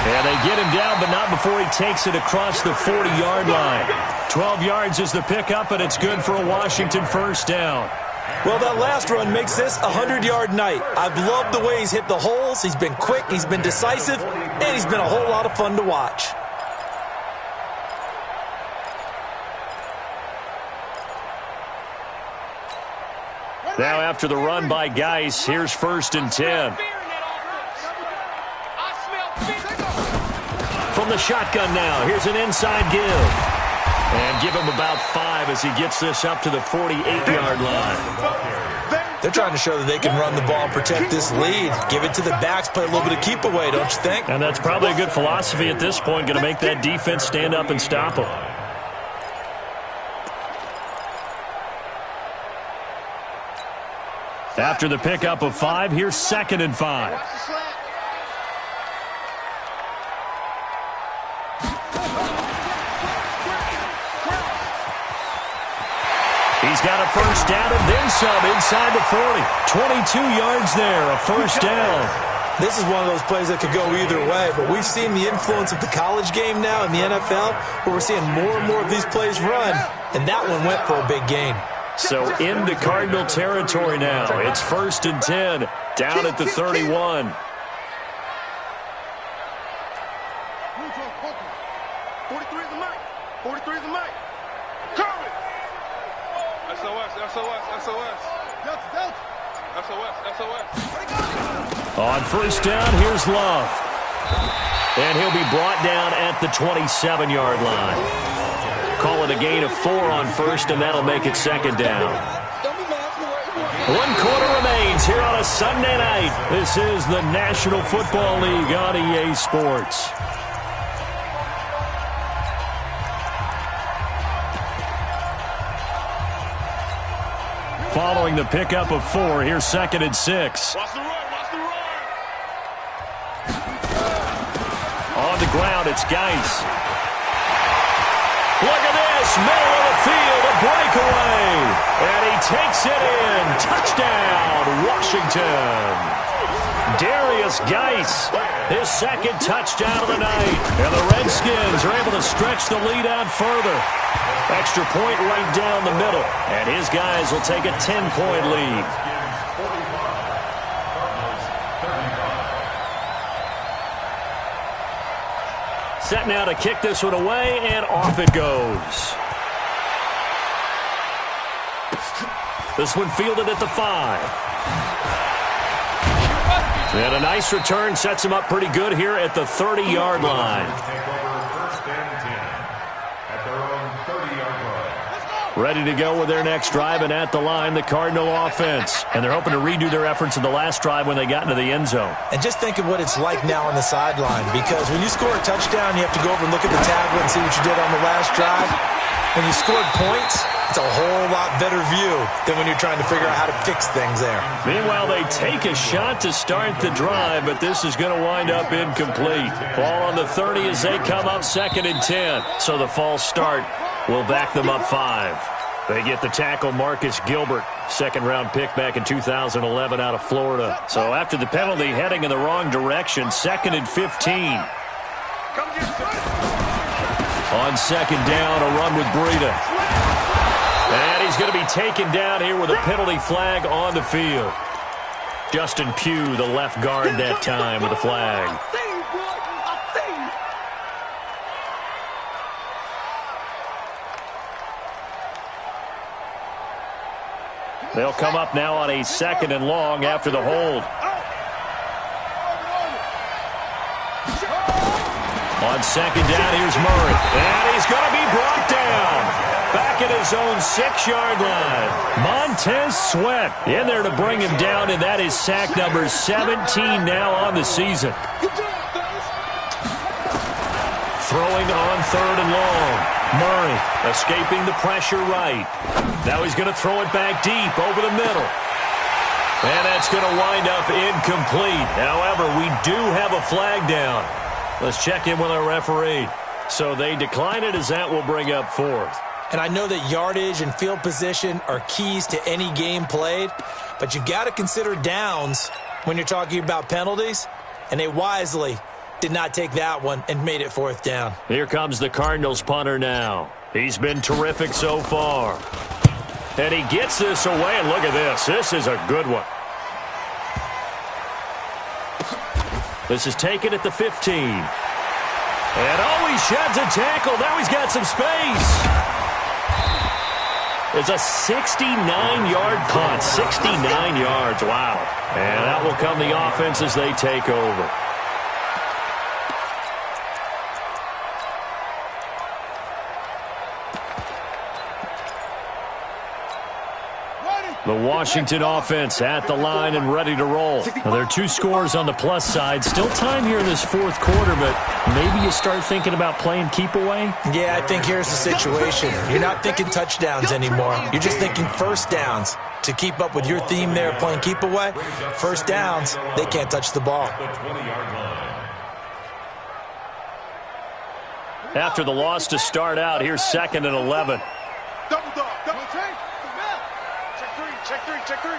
And they get him down, but not before he takes it across the 40-yard line. 12 yards is the pickup, and it's good for a Washington first down. Well, that last run makes this a 100-yard night. I've loved the way he's hit the holes. He's been quick, he's been decisive, and he's been a whole lot of fun to watch. Now after the run by Geis, here's first and 10. From the shotgun now, here's an inside give. And give him about 5 as he gets this up to the 48-yard line. They're trying to show that they can run the ball and protect this lead. Give it to the backs, play a little bit of keep away, don't you think? And that's probably a good philosophy at this point, going to make that defense stand up and stop them. After the pickup of 5, here's second and 5. He's got a first down and then some inside the 40. 22 yards there, a first down. This is one of those plays that could go either way, but we've seen the influence of the college game now in the NFL, where we're seeing more and more of these plays run, and that one went for a big gain. So into Cardinal territory now. It's first and 10, down at the 31. 43 is the mic. 43 is the mic. Curry. SOS, SOS, SOS. Delta, Delta. SOS, SOS. On first down, here's Love. And he'll be brought down at the 27-yard line. Call it a gain of 4 on first, and that'll make it second down. 1 quarter remains here on a Sunday night. This is the National Football League on EA Sports. Following the pickup of 4, here's second and 6. Watch the run, watch the run. On the ground, it's Geis. Look at this, middle of the field, a breakaway. And he takes it in. Touchdown, Washington. Darius Geis, his second touchdown of the night. And the Redskins are able to stretch the lead out further. Extra point right down the middle. And his guys will take a 10-point lead. Set now to kick this one away, and off it goes. This one fielded at the 5. And a nice return sets him up pretty good here at the 30-yard line. Ready to go with their next drive, and at the line, the Cardinal offense. And they're hoping to redo their efforts in the last drive when they got into the end zone. And just think of what it's like now on the sideline, because when you score a touchdown, you have to go over and look at the tablet and see what you did on the last drive. When you scored points, it's a whole lot better view than when you're trying to figure out how to fix things there. Meanwhile, they take a shot to start the drive, but this is going to wind up incomplete. Ball on the 30 as they come up 2nd and 10. So the false start will back them up 5. They get the tackle, Marcus Gilbert, second-round pick back in 2011 out of Florida. So after the penalty, heading in the wrong direction, 2nd and 15. On 2nd down, a run with Breida. And he's going to be taken down here with a penalty flag on the field. Justin Pugh, the left guard that time, with a flag. They'll come up now on a 2nd and long after the hold. On 2nd down, here's Murray. And he's going to be brought down. Back at his own 6-yard line. Montez Sweat in there to bring him down, and that is sack number 17 now on the season. Throwing on 3rd and long. Murray escaping the pressure right. Now he's going to throw it back deep over the middle. And that's going to wind up incomplete. However, we do have a flag down. Let's check in with our referee. So they decline it, as that will bring up 4th. And I know that yardage and field position are keys to any game played, but you got to consider downs when you're talking about penalties, and they wisely did not take that one and made it 4th down. Here comes the Cardinals punter now. He's been terrific so far. And he gets this away, and look at this. This is a good one. This is taken at the 15. And he sheds a tackle. Now he's got some space. It's a 69-yard punt. 69 yards. Wow. And that will come the offense as they take over. The Washington offense at the line and ready to roll. Now, there are 2 scores on the plus side. Still time here in this 4th quarter, but maybe you start thinking about playing keep away? Yeah, I think here's the situation. You're not thinking touchdowns anymore. You're just thinking 1st downs. To keep up with your theme there, playing keep away, 1st downs, they can't touch the ball. After the loss to start out, here's 2nd and 11. Double dog, double take. Check 3, check 3.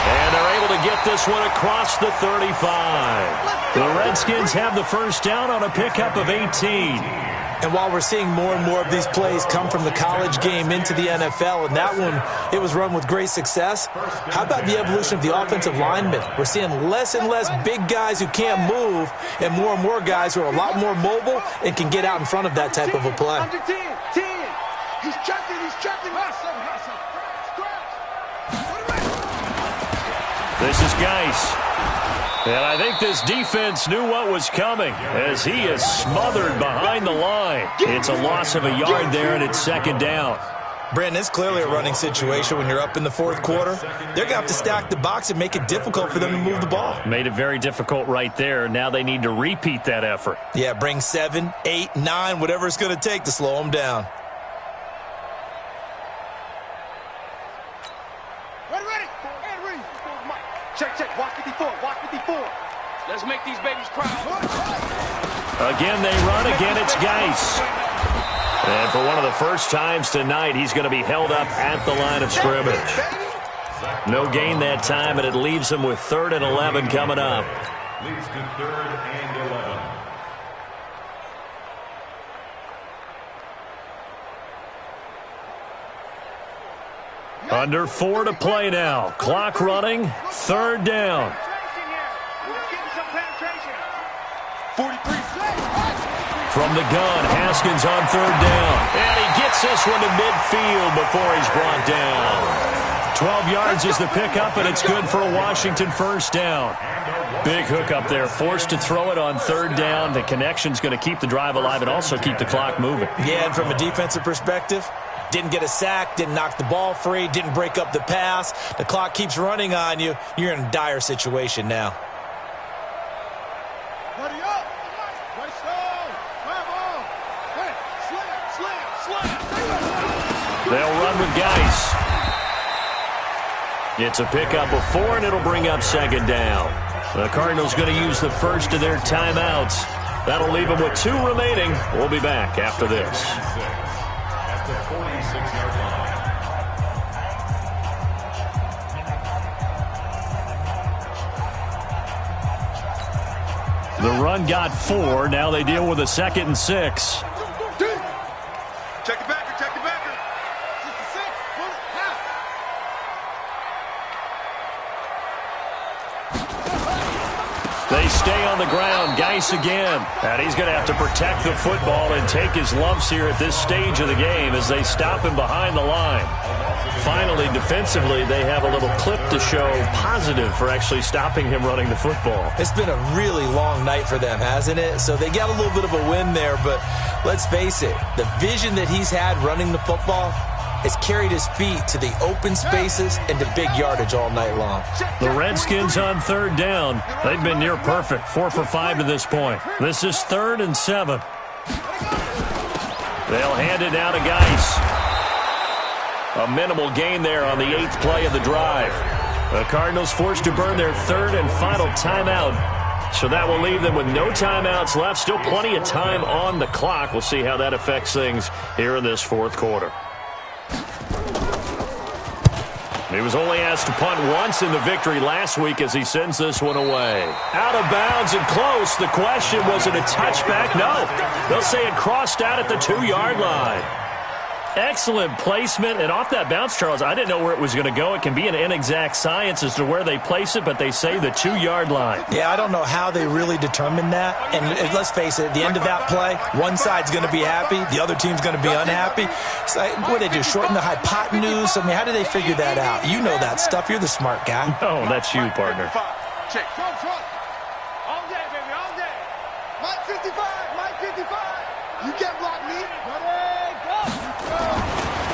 And they're able to get this one across the 35. The Redskins have the 1st down on a pickup of 18. And while we're seeing more and more of these plays come from the college game into the NFL, and that one, it was run with great success, how about the evolution of the offensive linemen? We're seeing less and less big guys who can't move and more guys who are a lot more mobile and can get out in front of that type of a play. Under 10. He's checking. This is Geis. And I think this defense knew what was coming as he is smothered behind the line. It's a loss of a yard there, and it's 2nd down. Brandon, it's clearly a running situation when you're up in the 4th quarter. They're going to have to stack the box and make it difficult for them to move the ball. Made it very difficult right there. Now they need to repeat that effort. Yeah, bring 7, 8, 9, whatever it's going to take to slow them down. Ready. And read. Check. Watch 54. Let's make these babies cry. Again, they run. Again, it's Geis. And for one of the first times tonight, he's going to be held up at the line of scrimmage. No gain that time, and it leaves him with 3rd and 11 coming up. Leads to 3rd and 11. Under 4 to play now. Clock running. 3rd down. 43. From the gun, Haskins on 3rd down. And he gets this one to midfield before he's brought down. 12 yards is the pickup, and it's good for a Washington 1st down. Big hook up there. Forced to throw it on 3rd down. The connection's going to keep the drive alive and also keep the clock moving. Yeah, and from a defensive perspective, didn't get a sack, didn't knock the ball free, didn't break up the pass. The clock keeps running on you. You're in a dire situation now. Buddy up. Right stone. Come on. Slam. They'll run with Geis. It's a pickup of 4, and it'll bring up 2nd down. The Cardinals going to use the first of their timeouts. That'll leave them with 2 remaining. We'll be back after this. At the 46-yard line. The run got 4. Now they deal with a 2nd and 6. Check it backer. 66. Half. They stay on the ground. Geis again. And he's going to have to protect the football and take his lumps here at this stage of the game as they stop him behind the line. Finally, defensively, they have a little clip to show positive for actually stopping him running the football. It's been a really long night for them, hasn't it? So they got a little bit of a win there, but let's face it, the vision that he's had running the football has carried his feet to the open spaces and to big yardage all night long. The Redskins on 3rd down. They've been near perfect, 4 for 5 to this point. This is 3rd and 7. They'll hand it down to Geis. A minimal gain there on the 8th play of the drive. The Cardinals forced to burn their 3rd and final timeout. So that will leave them with no timeouts left. Still plenty of time on the clock. We'll see how that affects things here in this 4th quarter. He was only asked to punt once in the victory last week as he sends this one away. Out of bounds and close. The question, was it a touchback? No. They'll say it crossed out at the 2-yard line. Excellent placement, and off that bounce, Charles, I didn't know where it was going to go. It can be an inexact science as to where they place it, but they say the 2-yard line. Yeah, I don't know how they really determined that. And let's face it, at the end of that play, one side's going to be happy, the other team's going to be unhappy. So what do they do, shorten the hypotenuse? I mean, how do they figure that out? You know that stuff. You're the smart guy. Oh, that's you, partner. Check. All day, baby, all day. Mike 55. You can't block me. Ready, go.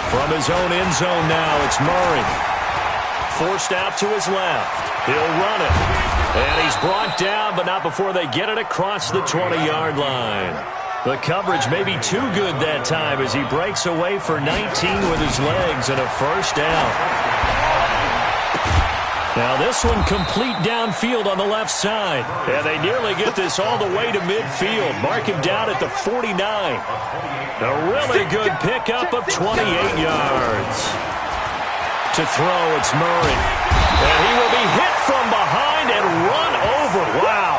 From his own end zone now, it's Murray. Forced out to his left. He'll run it. And he's brought down, but not before they get it across the 20-yard line. The coverage may be too good that time as he breaks away for 19 with his legs and a 1st down. Now this one complete downfield on the left side. And they nearly get this all the way to midfield. Mark him down at the 49. A really good pickup of 28 yards. To throw, it's Murray. And he will be hit from behind and run over. Wow.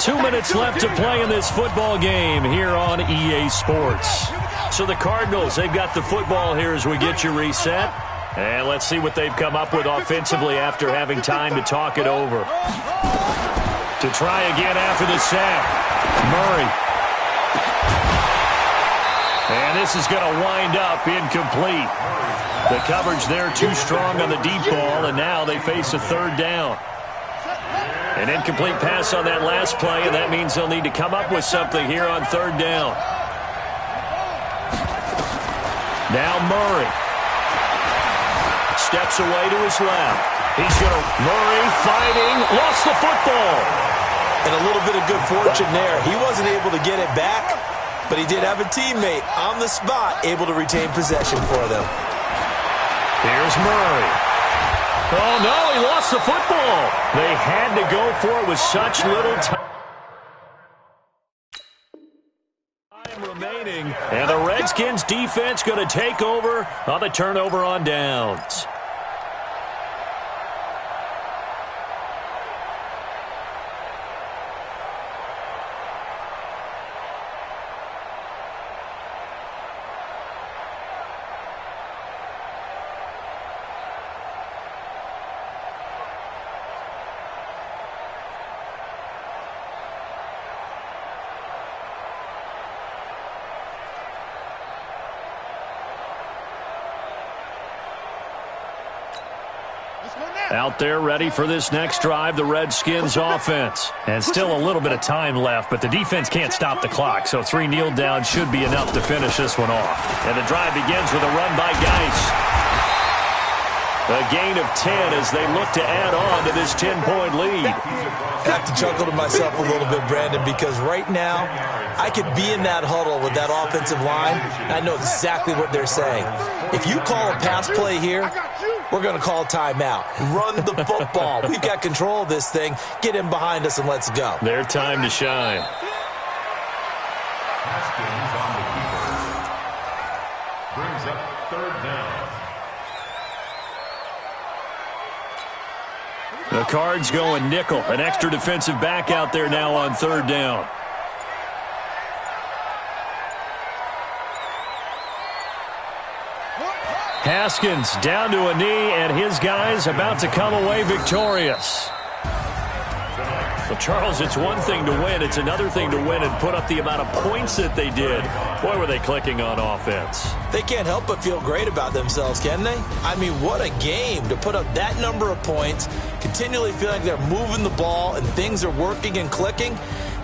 2 minutes left to play in this football game here on EA Sports. So the Cardinals, they've got the football here as we get you reset. And let's see what they've come up with offensively after having time to talk it over. To try again after the sack. Murray. And this is going to wind up incomplete. The coverage there too strong on the deep ball, and now they face a 3rd down. An incomplete pass on that last play, and that means they'll need to come up with something here on 3rd down. Now Murray. Steps away to his left. He's going to... Murray fighting. Lost the football. And a little bit of good fortune there. He wasn't able to get it back, but he did have a teammate on the spot able to retain possession for them. Here's Murray. Oh, no, he lost the football. They had to go for it with such little time. wing. And the Redskins defense going to take over on the turnover on downs. Out there ready for this next drive, the Redskins offense. And still a little bit of time left, but the defense can't stop the clock, so 3 kneel downs should be enough to finish this one off. And the drive begins with a run by Geis. A gain of 10 as they look to add on to this 10-point lead. I have to chuckle to myself a little bit, Brandon, because right now I could be in that huddle with that offensive line, and I know exactly what they're saying. If you call a pass play here, we're going to call a timeout. Run the football. We've got control of this thing. Get in behind us and let's go. Their time to shine. Haskins on the keeper. Brings up 3rd down. The Cards going nickel. An extra defensive back out there now on 3rd down. Haskins down to a knee, and his guys about to come away victorious. Well, Charles, it's one thing to win. It's another thing to win and put up the amount of points that they did. Boy, were they clicking on offense. They can't help but feel great about themselves, can they? I mean, what a game to put up that number of points, continually feeling like they're moving the ball and things are working and clicking.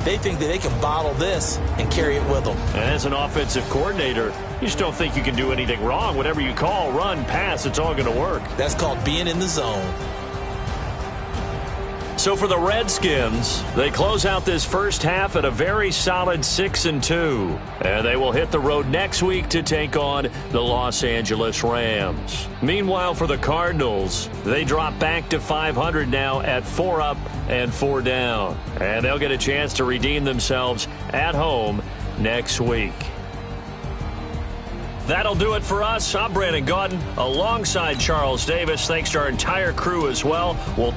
They think that they can bottle this and carry it with them. And as an offensive coordinator, you just don't think you can do anything wrong. Whatever you call, run, pass, it's all going to work. That's called being in the zone. So for the Redskins, they close out this first half at a very solid 6-2. And they will hit the road next week to take on the Los Angeles Rams. Meanwhile, for the Cardinals, they drop back to 500 now at 4 up and 4 down. And they'll get a chance to redeem themselves at home next week. That'll do it for us. I'm Brandon Gaudin alongside Charles Davis. Thanks to our entire crew as well. We'll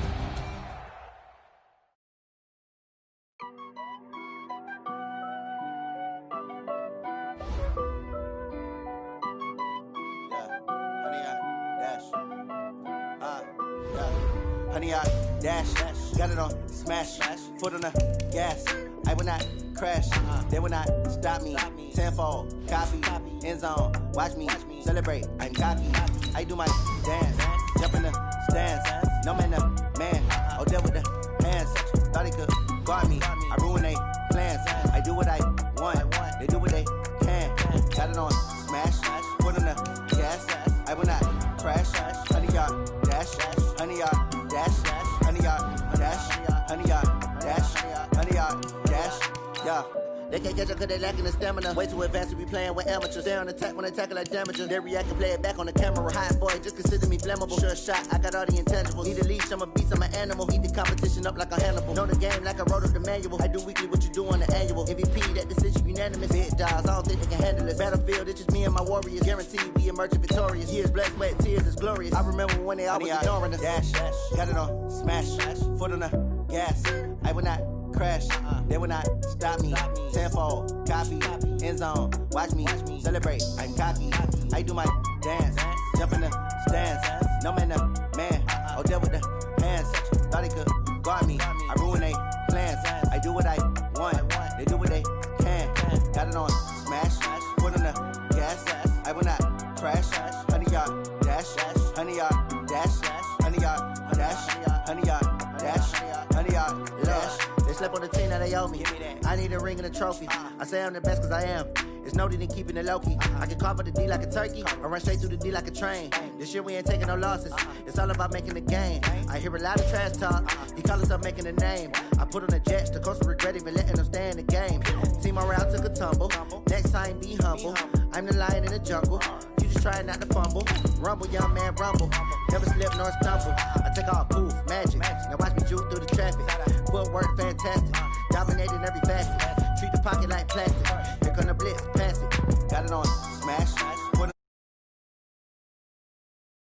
Honey, I dash, got it on smash, foot on the gas. I will not crash, they will not stop me. Tenfold, copy, end zone, watch me celebrate. I'm cocky, I do my dance, jump in the stands. No man, the man, oh, deal with the hands. Thought he could guard me, I ruin they plans. I do what I want, they do what they can. Got it on smash, foot on the gas. I will not crash, honey, y'all dash, honey, y'all dash, honey, y'all dash, honey, y'all dash, honey, y'all dash, yeah. They can't catch up cause they lacking the stamina. Way too advanced to be playing with amateurs. Stay on attack when they tackle like damager. They react and play it back on the camera. Hot boy, just consider me flammable. Sure shot, I got all the intangibles. Need a leash, I'm a beast, I'm an animal. Eat the competition up like a Hannibal. Know the game like I wrote up the manual. I do weekly what you do on the annual. MVP, that decision unanimous. Big dogs, I don't think they can handle it. Battlefield, it's just me and my warriors. Guaranteed we emerge victorious. Years, blood, sweat, tears, is glorious. I remember when they always ignoring us. Dash, got it on smash, foot on the gas. I will not crash, they will not stop me. Tenfold, copy, end zone, watch me celebrate. I'm cocky, I do my dance, jump in the stands. No man, the man, oh, deal with the hands. Thought he could guard me, I ruin they plans. I do what I want, they do what they can. Got it on smash, foot on the gas. I will not crash, honey, y'all dash, honey, y'all dash, honey, y'all dash, honey, y'all dash, honey, y'all dash. They slept on the team that they owe me. I need a ring and a trophy. I say I'm the best cause I am. It's no need in keeping it low-key. I can carve up the D like a turkey or run straight through the D like a train. This year we ain't taking no losses. It's all about making the game. I hear a lot of trash talk. He call us up making a name. I put on the Jets. The coach will regret even letting them stay in the game. Team around took a tumble. Next time be humble. I'm the lion in the jungle. You just try not to fumble. Rumble, young man, rumble. Never slip nor stumble. I take off, poof, magic. Now watch me juke through the traffic. Footwork fantastic. Dominating every facet. Treat the pocket like plastic. Here come the blitz, pass it. Got it on